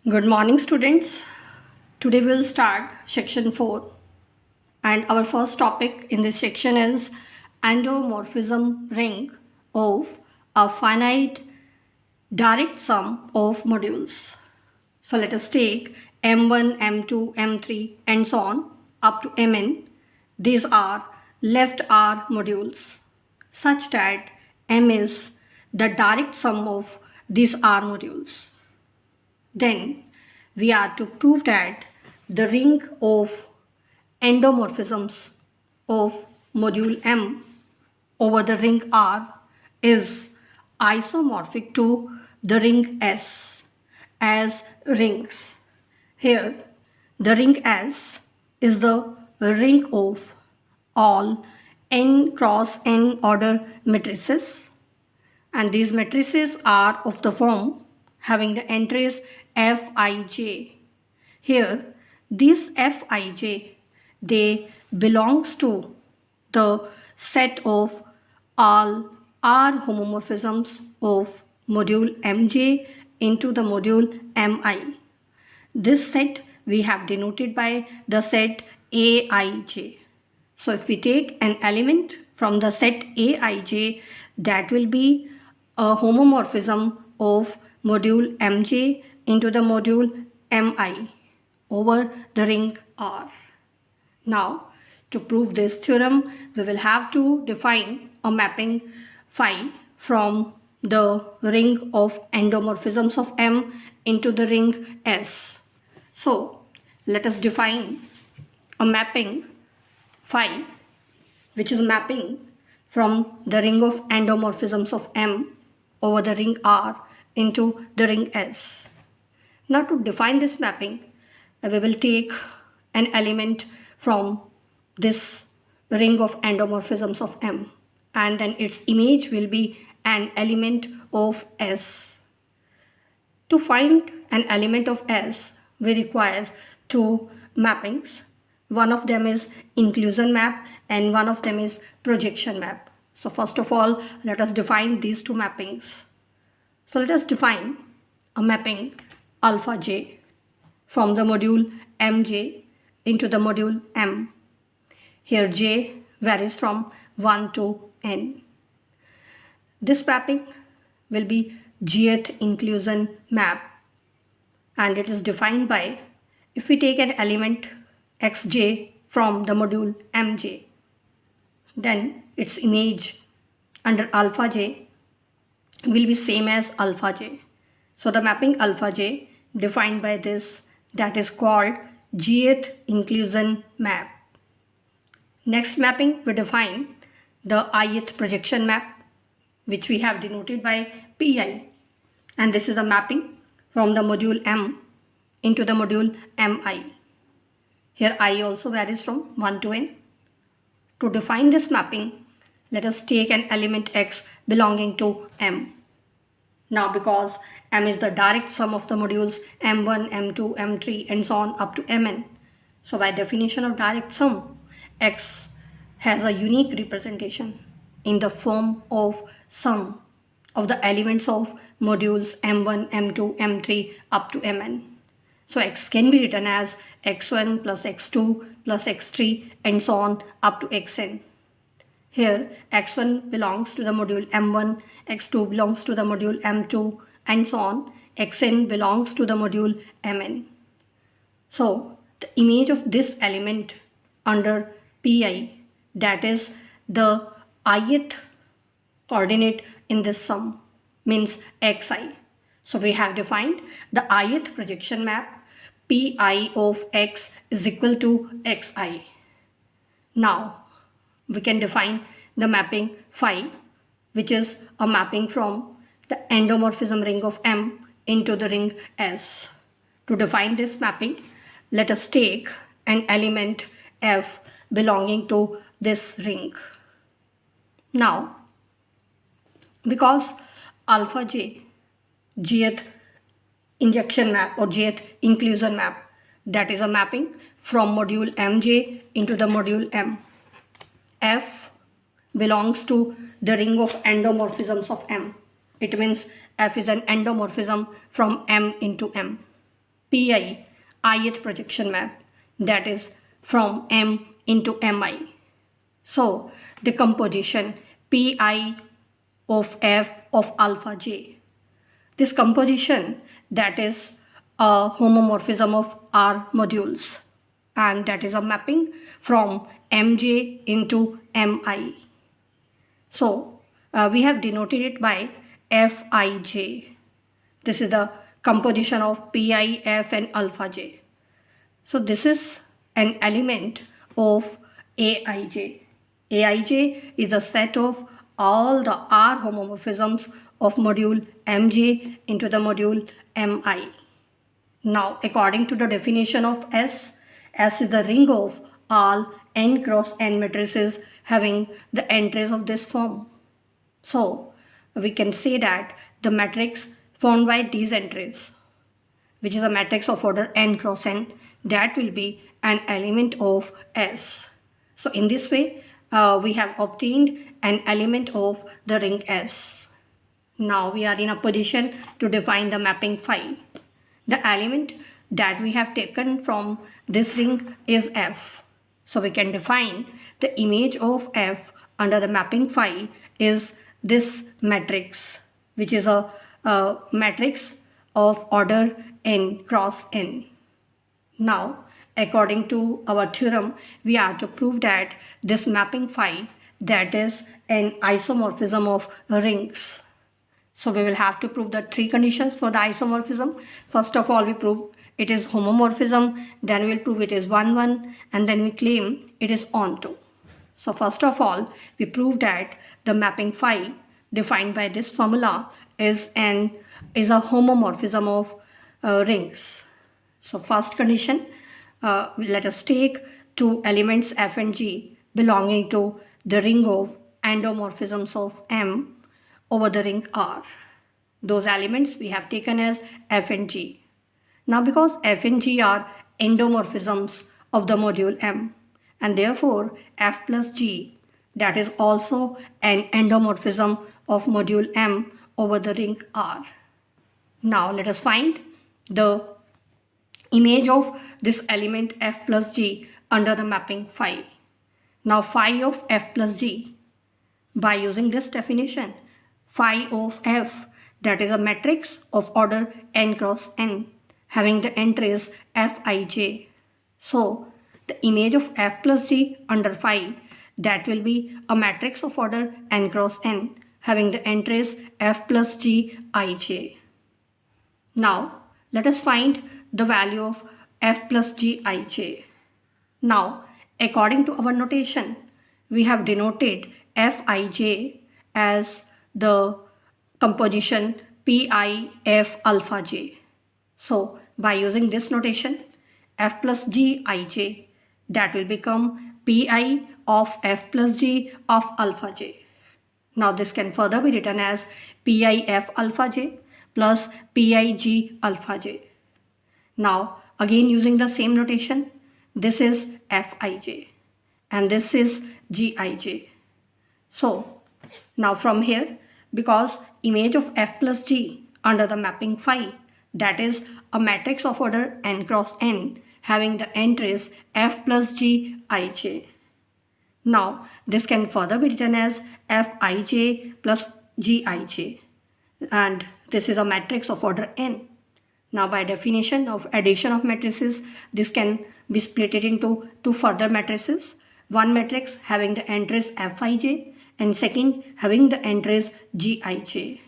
Good morning, students. Today we'll start section 4, and our first topic in this section is endomorphism ring of a finite direct sum of modules. So let us take M1, M2, M3 and so on up to Mn. These are left R modules such that M is the direct sum of these R modules. Then we are to prove that the ring of endomorphisms of module M over the ring R is isomorphic to the ring S as rings. Here the ring S is the ring of all n cross n order matrices, and these matrices are of the form having the entries Fij. Here these Fij, they belongs to the set of all R homomorphisms of module Mj into the module Mi. This set we have denoted by the set Aij. So if we take an element from the set Aij, that will be a homomorphism of module Mj into the module Mi over the ring R. Now, to prove this theorem, we will have to define a mapping phi from the ring of endomorphisms of M into the ring S. So, let us define a mapping phi which is mapping from the ring of endomorphisms of M over the ring R into the ring S. Now to define this mapping, we will take an element from this ring of endomorphisms of M, and then its image will be an element of S. To find an element of S, we require two mappings. One of them is inclusion map and one of them is projection map. So first of all, let us define these two mappings. So let us define a mapping alpha j from the module Mj into the module M. Here j varies from 1 to n. This mapping will be jth inclusion map, and it is defined by, if we take an element xj from the module Mj, then its image under alpha j will be same as alpha j. So the mapping alpha j defined by this, that is called jth inclusion map. Next mapping we define the ith projection map, which we have denoted by pi, and this is a mapping from the module M into the module Mi. Here I also varies from 1 to n. To define this mapping, let us take an element x belonging to M. Now because M is the direct sum of the modules M1, M2, M3 and so on up to Mn. So by definition of direct sum, X has a unique representation in the form of sum of the elements of modules M1, M2, M3 up to Mn. So X can be written as x1 plus x2 plus x3 and so on up to xn. Here x1 belongs to the module M1, x2 belongs to the module M2 and so on. Xn belongs to the module Mn. So the image of this element under Pi, that is the ith coordinate in this sum, means xi. So we have defined the ith projection map Pi of x is equal to xi. Now we can define the mapping phi, which is a mapping from the endomorphism ring of M into the ring S. To define this mapping, let us take an element F belonging to this ring. Now, because alpha j, jth injection map or jth inclusion map, that is a mapping from module Mj into the module M. F belongs to the ring of endomorphisms of M. It means F is an endomorphism from M into M. Pi ith projection map, that is from M into Mi. So the composition Pi of F of alpha j, this composition, that is a homomorphism of R modules, and that is a mapping from Mj into Mi. So we have denoted it by Fij. This is the composition of Pi, F and alpha j. So this is an element of Aij. Aij is a set of all the R homomorphisms of module Mj into the module Mi. Now, according to the definition of S is the ring of all n cross n matrices having the entries of this form. So, we can say that the matrix formed by these entries, which is a matrix of order n cross n, that will be an element of S. So, in this way, we have obtained an element of the ring S. Now, we are in a position to define the mapping phi. The element that we have taken from this ring is F. So we can define the image of F under the mapping phi is this matrix, which is a matrix of order n cross n. Now, according to our theorem, we have to prove that this mapping phi, that is an isomorphism of rings. So we will have to prove the three conditions for the isomorphism. First of all, we prove it is homomorphism, then we will prove it is 1-1, and then we claim it is onto. So first of all, we prove that the mapping phi defined by this formula is a homomorphism of rings. So first condition, let us take two elements F and G belonging to the ring of endomorphisms of M over the ring R. Those elements we have taken as F and G. Now because F and G are endomorphisms of the module M, and therefore F plus G, that is also an endomorphism of module M over the ring R. Now let us find the image of this element F plus G under the mapping phi. Now phi of F plus G, by using this definition, phi of F, that is a matrix of order n cross n having the entries Fij. So the image of F plus G under phi, that will be a matrix of order n cross n having the entries F plus G Ij. Now let us find the value of F plus G Ij. Now according to our notation, we have denoted Fij as the composition Pi F alpha j. So by using this notation, F plus G Ij, that will become Pi of F plus G of alpha j. Now this can further be written as Pi F alpha j plus Pi G alpha j. Now again using the same notation, this is Fij and this is Gij. So now from here, because image of F plus G under the mapping phi, that is a matrix of order n cross n having the entries F plus G Ij. Now this can further be written as Fij plus Gij, and this is a matrix of order n. Now by definition of addition of matrices, this can be split into two further matrices. One matrix having the entries Fij and second having the entries Gij.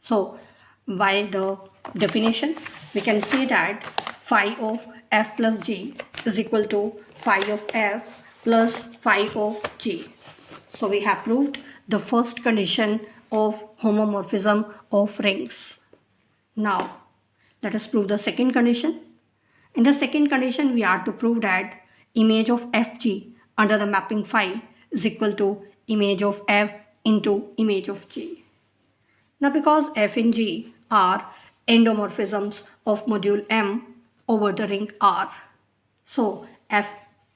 So by the definition, we can say that phi of F plus G is equal to phi of F plus phi of G. So we have proved the first condition of homomorphism of rings. Now let us prove the second condition. In the second condition, we are to prove that image of Fg under the mapping phi is equal to image of F into image of G. Now because F and G are endomorphisms of module M over the ring R, so F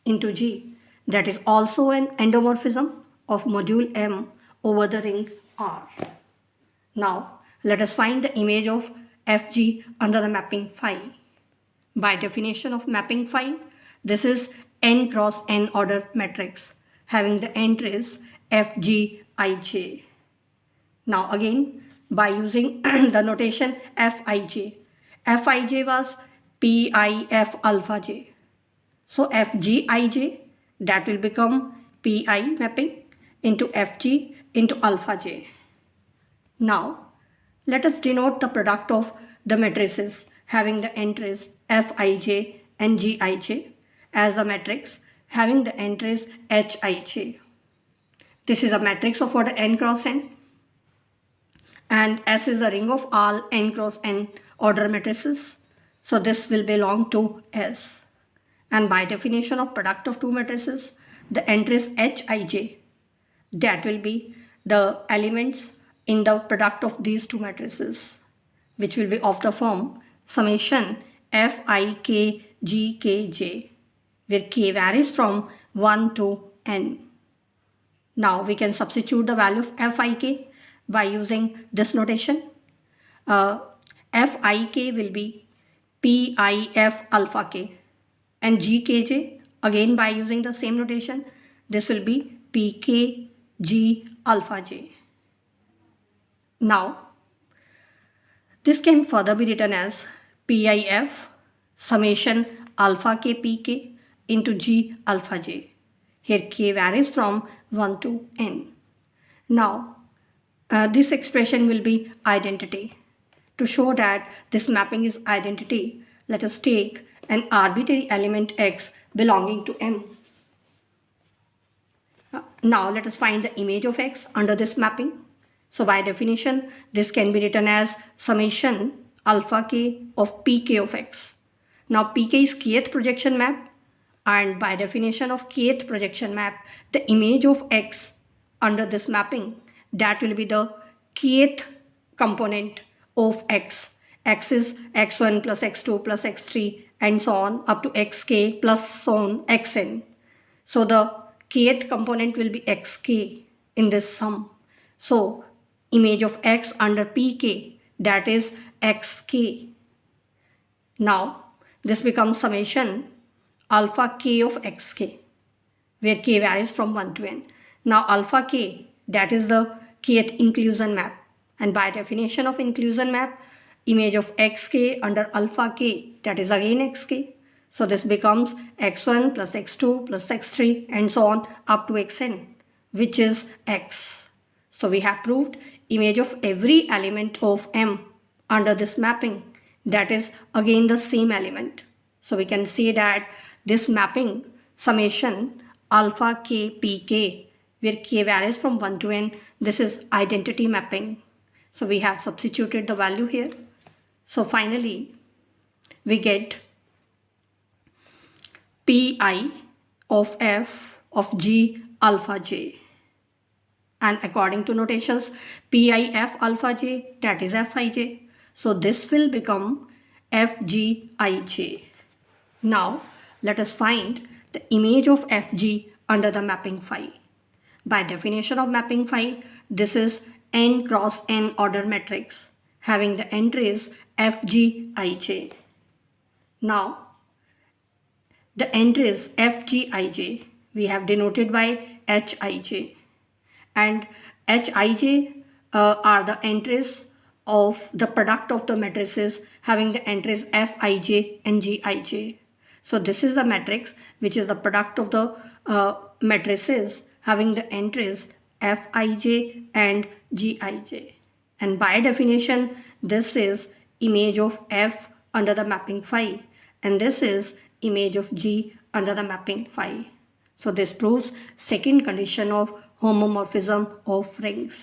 into G, that is also an endomorphism of module M over the ring R. Now let us find the image of Fg under the mapping phi. By definition of mapping phi, this is n cross n order matrix having the entries Fg, Ij. Now again, by using the notation Fij, Fij was Pif alpha j. So Fgij, that will become Pi mapping into Fg into alpha j. Now let us denote the product of the matrices having the entries Fij and Gij as a matrix having the entries Hij. This is a matrix of order n cross n, and S is the ring of all n cross n order matrices. So this will belong to S. And by definition of product of two matrices, the entries Hij, that will be the elements in the product of these two matrices, which will be of the form summation Fikgkj, where k varies from 1 to n. Now we can substitute the value of Fik by using this notation. Fik will be Pif alpha k, and Gkj, again by using the same notation, this will be Pkg alpha j. Now this can further be written as Pif summation alpha k pk into G alpha j. Here k varies from 1 to n. Now this expression will be identity. To show that this mapping is identity, let us take an arbitrary element x belonging to M. Now let us find the image of x under this mapping. So by definition, this can be written as summation alpha k of pk of x. Now pk is kth projection map, and by definition of kth projection map, the image of x under this mapping, that will be the kth component of x. X is x1 plus x2 plus x3 and so on up to xk plus so on xn. So the kth component will be xk in this sum. So image of x under pk, that is xk. Now this becomes summation alpha k of xk, where k varies from 1 to n. Now alpha k, that is the kth inclusion map, and by definition of inclusion map, image of xk under alpha k, that is again xk. So this becomes x1 plus x2 plus x3 and so on up to xn, which is x. So we have proved image of every element of M under this mapping, that is again the same element. So we can say that this mapping summation alpha k pk, where k varies from 1 to n, this is identity mapping. So we have substituted the value here. So finally we get Pi of f of g alpha j, and according to notations Pif alpha j, that is Fij. So this will become Fgij. Now let us find the image of Fg under the mapping phi. By definition of mapping phi, this is n cross n order matrix having the entries Fgij. Now the entries Fgij we have denoted by Hij, and Hij are the entries of the product of the matrices having the entries Fij and Gij. So this is the matrix which is the product of the matrices having the entries Fij and Gij, and by definition this is image of F under the mapping phi, and this is image of G under the mapping phi. So this proves second condition of homomorphism of rings.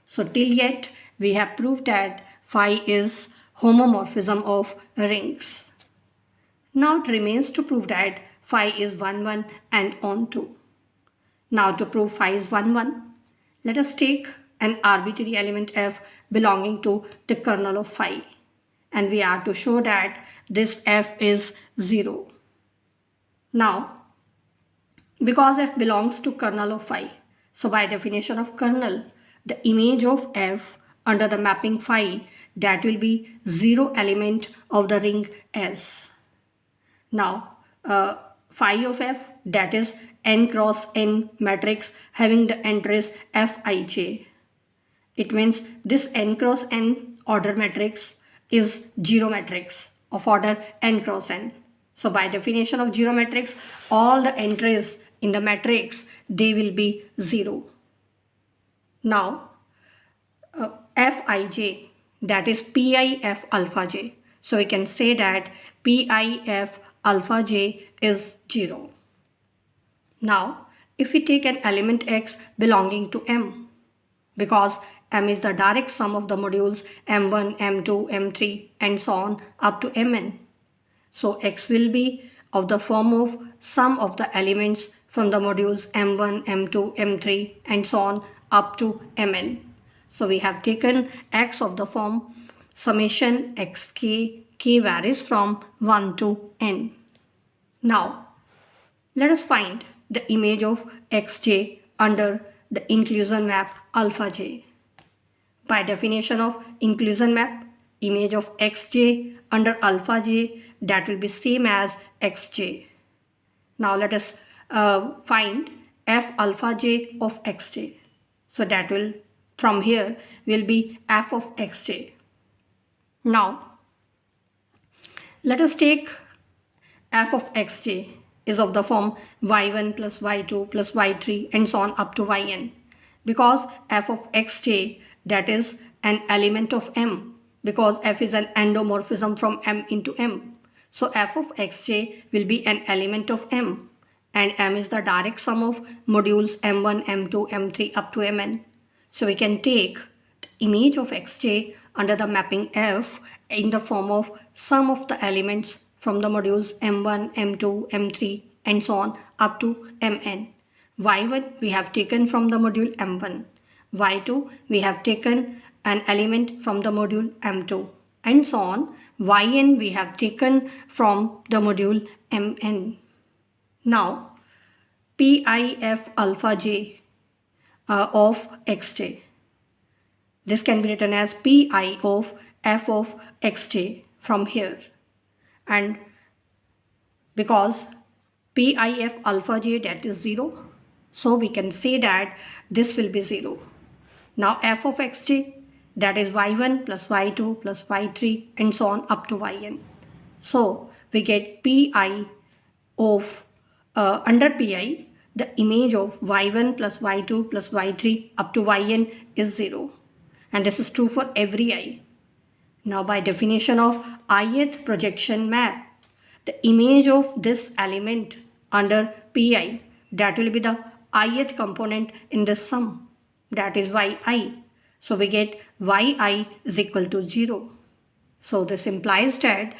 So till yet we have proved that phi is homomorphism of rings. Now it remains to prove that phi is 1 1 and on 2. Now to prove phi is 1 1, let us take an arbitrary element f belonging to the kernel of phi, and we are to show that this f is 0. Now because f belongs to kernel of phi, so by definition of kernel, the image of f under the mapping phi, that will be 0 element of the ring S. Now, phi of F, that is n cross n matrix having the entries Fij. It means this n cross n order matrix is zero matrix of order n cross n. So by definition of zero matrix, all the entries in the matrix, they will be 0. Now, Fij, that is PIF alpha j. So we can say that PIF alpha j is 0. Now, if we take an element x belonging to M, because M is the direct sum of the modules M1, M2, M3 and so on up to Mn. So x will be of the form of sum of the elements from the modules M1, M2, M3 and so on up to Mn. So we have taken x of the form summation xk, k varies from 1 to n. Now, let us find the image of xj under the inclusion map alpha j. By definition of inclusion map, image of xj under alpha j, that will be same as xj. Now let us find f alpha j of xj. So that will, from here, will be f of xj. Now, let us take f of xj is of the form y1 plus y2 plus y3 and so on up to yn, because f of xj, that is an element of M, because f is an endomorphism from M into M. So f of xj will be an element of M, and M is the direct sum of modules M1, M2, M3 up to Mn. So we can take the image of xj under the mapping F in the form of sum of the elements from the modules M1, M2, M3 and so on up to Mn. Y1 we have taken from the module M1. Y2 we have taken an element from the module M2 and so on. Yn we have taken from the module Mn. Now, PIF alpha j of xj. This can be written as Pi of f of xj from here. And because PIF alpha j, that is 0, so we can say that this will be 0. Now f of xj, that is y1 plus y2 plus y3 and so on up to yn. So we get Pi of under Pi, the image of y1 plus y2 plus y3 up to yn is 0, and this is true for every I. Now by definition of ith projection map, the image of this element under Pi, that will be the ith component in this sum, that is yi. So we get yi is equal to 0. So this implies that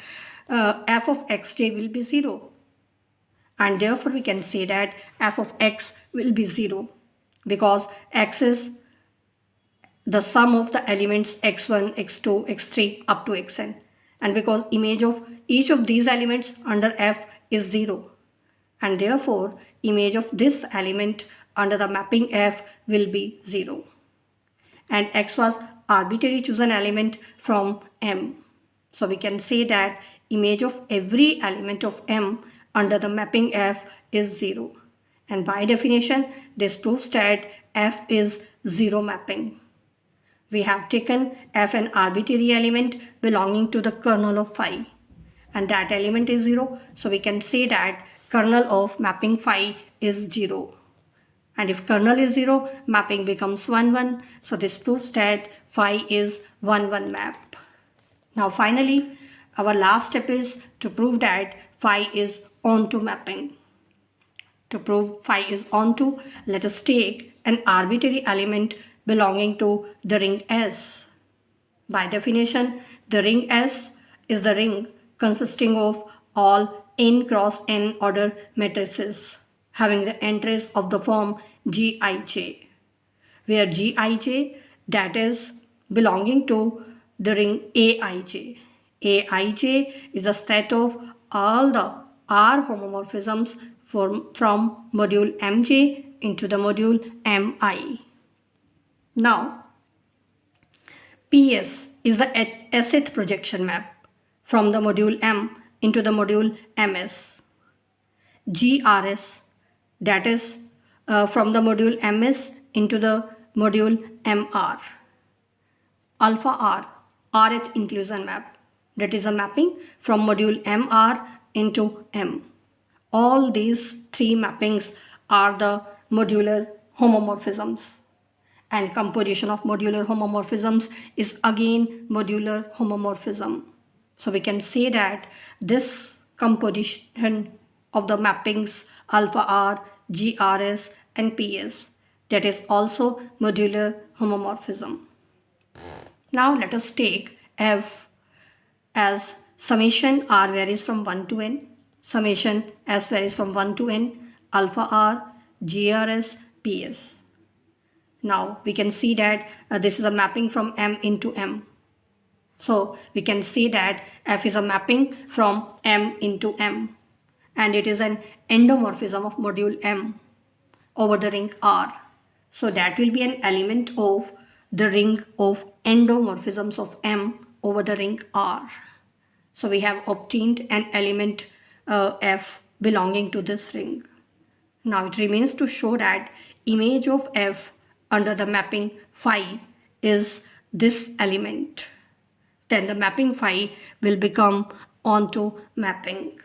f of xj will be 0, and therefore we can say that f of x will be 0, because x is the sum of the elements x1, x2, x3 up to xn, and because image of each of these elements under f is 0, and therefore image of this element under the mapping F will be 0, and x was arbitrary chosen element from M. So we can say that image of every element of M under the mapping F is 0, and by definition this proves that F is 0 mapping. We have taken F an arbitrary element belonging to the kernel of phi, and that element is 0, so we can say that kernel of mapping phi is 0. And if kernel is 0, mapping becomes 1, 1. So this proves that phi is 1, 1 map. Now finally, our last step is to prove that phi is onto mapping. To prove phi is onto, let us take an arbitrary element belonging to the ring S. By definition, the ring S is the ring consisting of all n cross n order matrices having the entries of the form Gij, where Gij, that is belonging to the ring Aij. Aij is a set of all the R homomorphisms from module Mj into the module Mi. Now, PS is the asset projection map from the module M into the module MS. GRS, that is from the module MS into the module MR. Alpha R, RH inclusion map, that is a mapping from module MR into M. All these three mappings are the modular homomorphisms, and composition of modular homomorphisms is again modular homomorphism. So we can say that this composition of the mappings alpha R, GRS and PS, that is also modular homomorphism. Now let us take F as summation R varies from 1 to n, summation S varies from 1 to n, alpha R, GRS, PS. Now we can see that this is a mapping from M into M. So we can say that F is a mapping from M into M, and it is an endomorphism of module M over the ring R. So that will be an element of the ring of endomorphisms of M over the ring R. So we have obtained an element F belonging to this ring. Now it remains to show that image of F under the mapping phi is this element. Then the mapping phi will become onto mapping.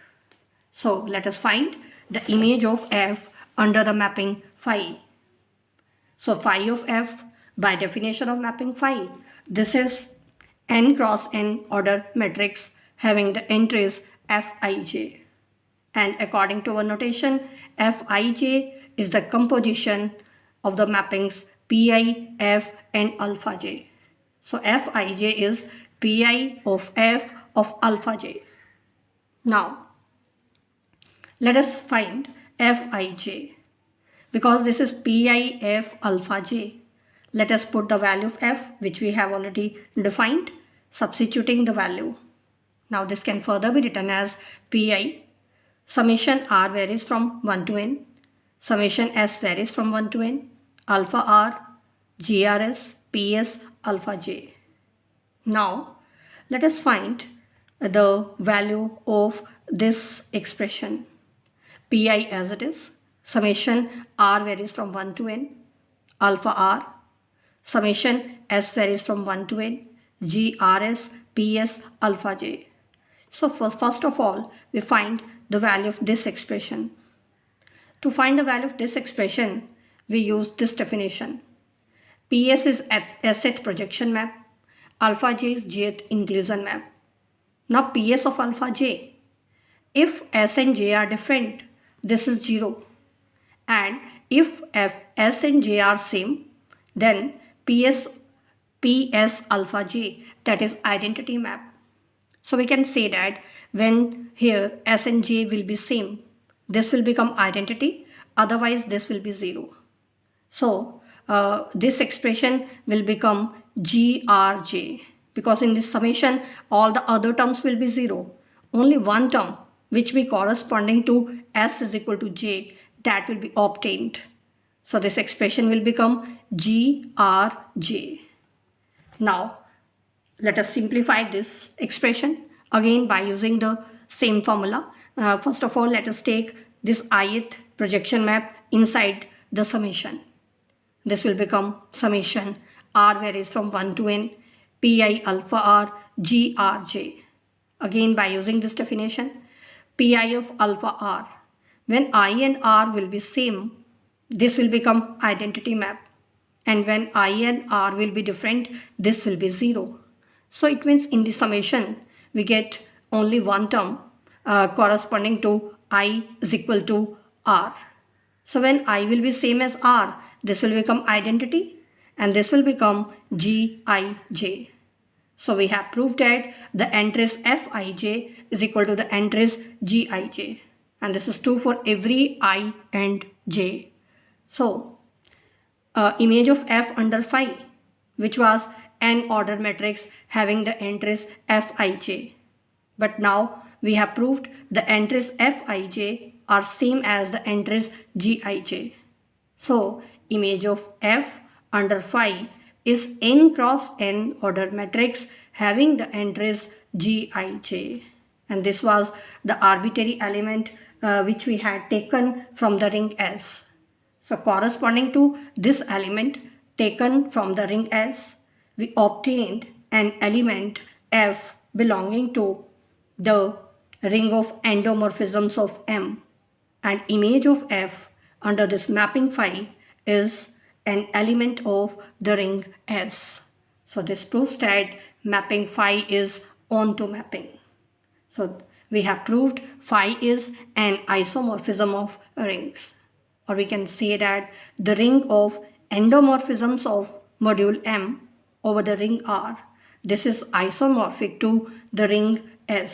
So let us find the image of F under the mapping phi. So phi of F, by definition of mapping phi, this is n cross n order matrix having the entries Fij. And according to our notation, Fij is the composition of the mappings Pi, F and alpha j. So Fij is Pi of F of alpha j. Now let us find Fij. Because this is Pi F alpha j, let us put the value of F which we have already defined, substituting the value. Now this can further be written as Pi summation R varies from 1 to n, summation S varies from 1 to n, alpha R, GRS, PS, alpha j. Now let us find the value of this expression. Pi as it is, summation R varies from 1 to n, alpha R, summation S varies from 1 to n, GRS, PS, alpha j. So first of all, we find the value of this expression. To find the value of this expression, we use this definition. PS is asset projection map, alpha j is jth inclusion map. Now PS of alpha j, if S and J are different, this is 0. And if S and J are same, then PS alpha j, that is identity map. So we can say that when here S and J will be same, this will become identity, otherwise this will be 0. So this expression will become GRJ, because in this summation all the other terms will be 0. Only one term which be corresponding to S is equal to J, that will be obtained. So this expression will become GRJ. Now let us simplify this expression again by using the same formula. First of all, let us take this ith projection map inside the summation. This will become summation R varies from 1 to n, Pi alpha R, GRJ. Again by using this definition, Pi of alpha R, when I and R will be same, this will become identity map. And when I and R will be different, this will be 0. So it means in the summation, we get only one term corresponding to I is equal to R. So when I will be same as R, this will become identity and this will become Gij. So we have proved that the entries Fij is equal to the entries Gij. And this is true for every I and J. So image of F under phi, which was n order matrix having the entries Fij. But now we have proved the entries Fij are same as the entries Gij. So image of F under phi is n cross n ordered matrix having the entries Gij. And this was the arbitrary element which we had taken from the ring S. So corresponding to this element taken from the ring S, we obtained an element F belonging to the ring of endomorphisms of M, and image of F under this mapping phi is an element of the ring S. So this proves that mapping phi is onto mapping. So we have proved phi is an isomorphism of rings, or we can say that the ring of endomorphisms of module M over the ring R, this is isomorphic to the ring S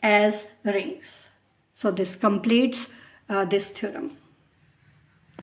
as rings. So this completes this theorem.